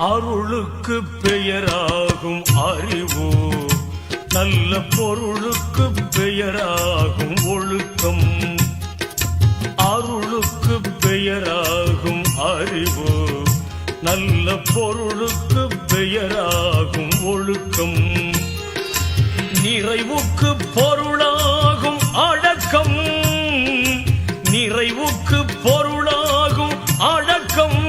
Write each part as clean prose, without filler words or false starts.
அருளுக்கு பெயராகும் அறிவு, நல்ல பொருளுக்கு பெயராகும் ஒழுக்கம். அருளுக்கு பெயராகும் அறிவு, நல்ல பொருளுக்கு பெயராகும் ஒழுக்கம். நிறைவுக்கு பொருளாகும் அடக்கம், நிறைவுக்கு பொருளாகும் அடக்கம்.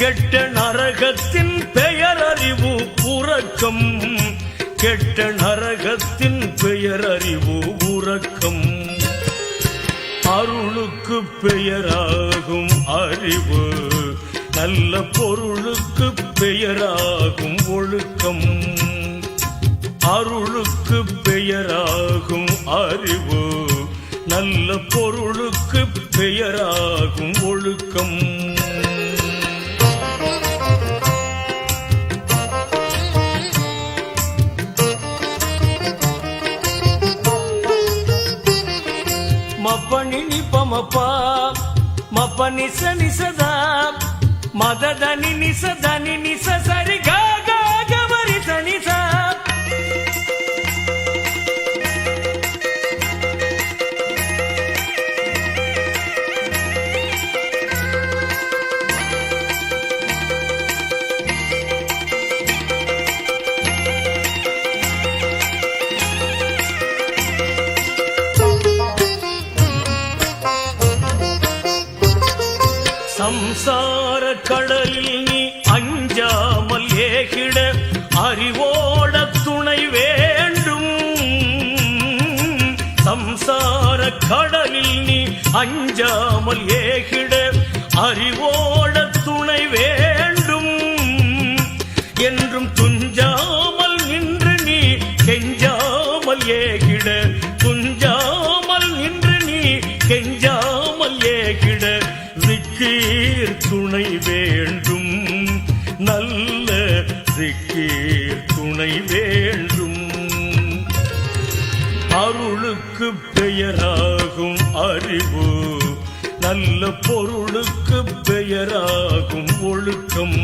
கெட்ட நரகத்தின் பெயரறிவு உறக்கம், கெட்ட நரகத்தின் பெயரறிவு உறக்கம். அருளுக்கு பெயராகும் அறிவு, நல்ல பொருளுக்கு பெயராகும் ஒழுக்கம். அருளுக்கு பெயராகும் அறிவு, நல்ல பொருளுக்கு பெயராகும் ஒழுக்கம். மப்பனி நிப்பமப்பா மப்பனி சனிசதா மததனி நிசதனி நிச சரி கவரி சனிசா. சம்சார கடலில் நீ அஞ்சாமல் ஏகிட அறிவோட துணை வேண்டும். சம்சார கடலில் நீ அஞ்சாமல் ஏகிட அறிவோட துணை வேண்டும். என்றும் துஞ்சாமல் நின்று நீ கெஞ்சாமல் ஏகிட, துஞ்சாமல் நின்று நீ கெஞ்சாமல் ஏகிட ரிக்கீர் துணை வேண்டும். நல்ல ரிக்கீர் துணை வேண்டும். அருளுக்கு பெயராகும் அறிவு, நல்ல பொருளுக்கு பெயராகும் ஒழுக்கம்.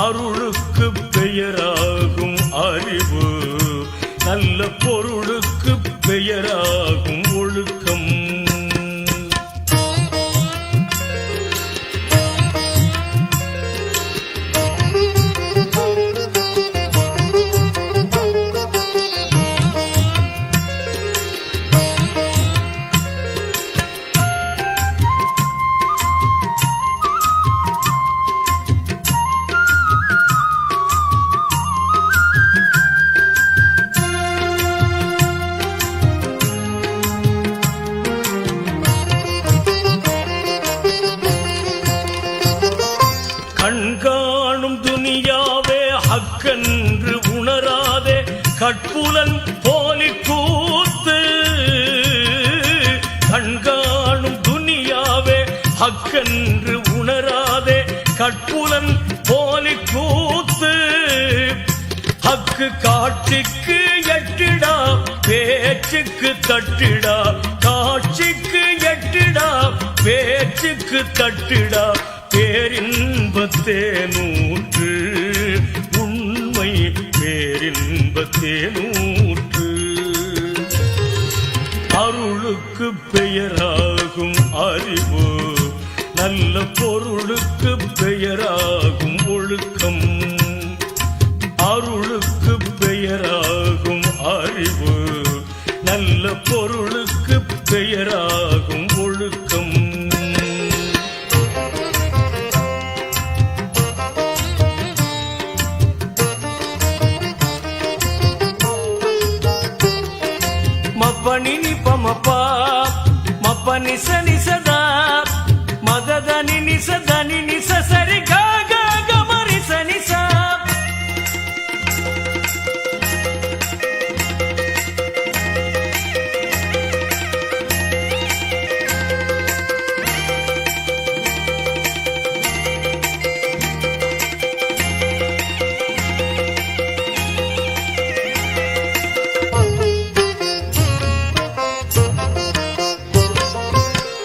அருளுக்கு பெயராகும் அறிவு, நல்ல பொருளுக்கு பெயராகும் ஒழுக்கம். கண்காணும் துனியாவே ஹக்கென்று உணராதே கட்புலன் போலி கூத்து. கண்காணும் துனியாவே ஹக்கென்று உணராதே கட்புலன் போலி கூத்து. ஹக்கு வாக்கு காட்சிக்கு எட்டிடா பேச்சுக்கு தட்டிடா காட்சிக்கு எட்டிடா பேச்சுக்கு தட்டிடா பேரின்பத்தே நூற்று உண்மை பேரின்பத்தே நூற்று அருளுக்கு பெயராகும் அறிவு நல்ல பொருளுக்கு பெயராகும் ஒழுக்கம் அருளுக்கு பெயராகும் அறிவு நல்ல பொருளுக்கு பெயராகும் ஒழுக்கம் மப்பனி நிபமப்பா மப்பனி சனி சதா மததனி நிசதனி நிச சரி காக கமரி சனி சா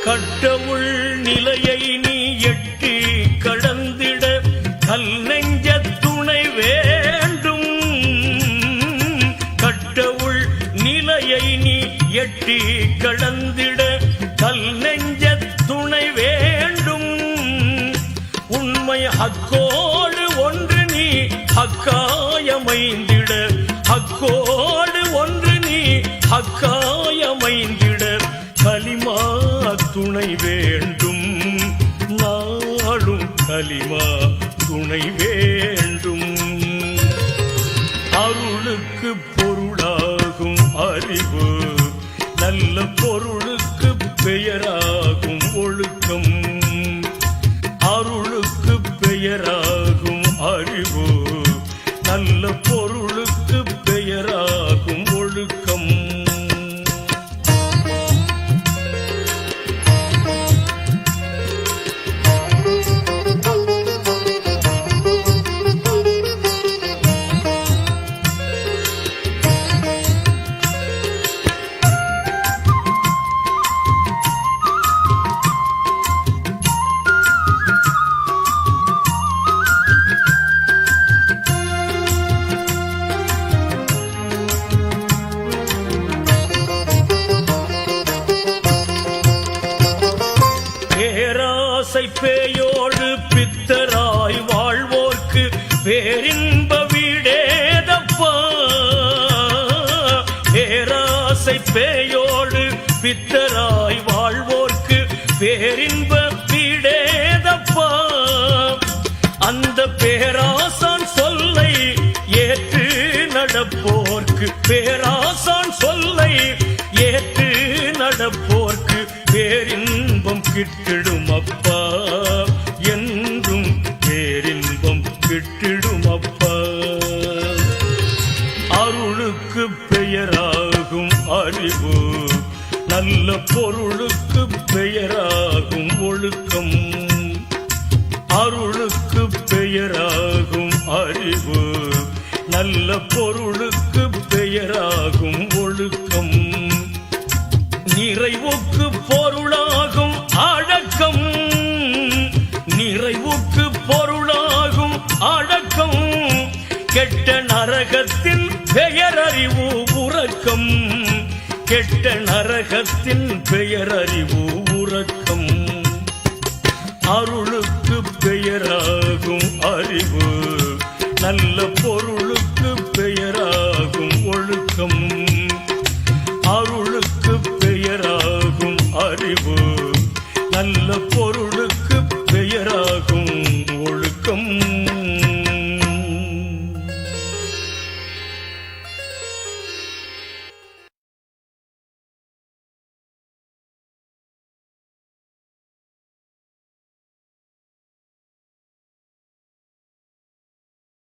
கடவுள் நிலையை நீ எட்டி கடந்திட கல் நெஞ்ச துணை வேண்டும் கடவுள் நிலையை நீ எட்டி கடந்திட கல் நெஞ்ச துணை வேண்டும் உண்மை ஹக்கோடு ஒன்று நீ ஹக்காயமைந்திட ஹக்கோடு ஒன்று நீ ஹக்காயமைந்திட கலிமா துணை வேண்டும் நாளும் கலிமா துணை வேண்டும் அருளுக்கு பொருளாகும் அறிவு நல்ல பொருளுக்கு பெயராகும் ஒழுக்கம் அருளுக்கு பெயராகும் அறிவு நல்ல பொருளுக்கு பெயராகும் ஒழுக்கம் பேராசை பேயோடு பித்தராய் வாழ்வோர்க்கு பேரின்ப வீடேதப்பா பேராசை பேயோடு பித்தராய் வாழ்வோர்க்கு பேரின்ப வீடேதப்பா அந்த பேராசான் சொல்லை ஏற்று நடப்போர்க்கு பேராசான் சொல்லை ஏற்று நடப்போர்க்கு பேரின்பம் கிட்டிடும் அப்பா என்றும் பேரின்பம் கிட்டிடும் அப்பா அருளுக்கு பெயராகும் அறிவு நல்ல பொருளுக்கு பெயராகும் ஒழுக்கம் அருளுக்கு பெயராகும் அறிவு நல்ல பொருளுக்கு பெயராகும் ஒழுக்கம் நிறைவுக்கு பொருளாகும் அடக்கம் நிறைவுக்கு பொருளாகும் அடக்கம் கெட்ட நரகத்தின் பெயரறிவு உறக்கம் கெட்ட நரகத்தின் பெயரறிவு உறக்கம் அருளுக்கு பெயராகும் அறிவு நல்ல பொருள்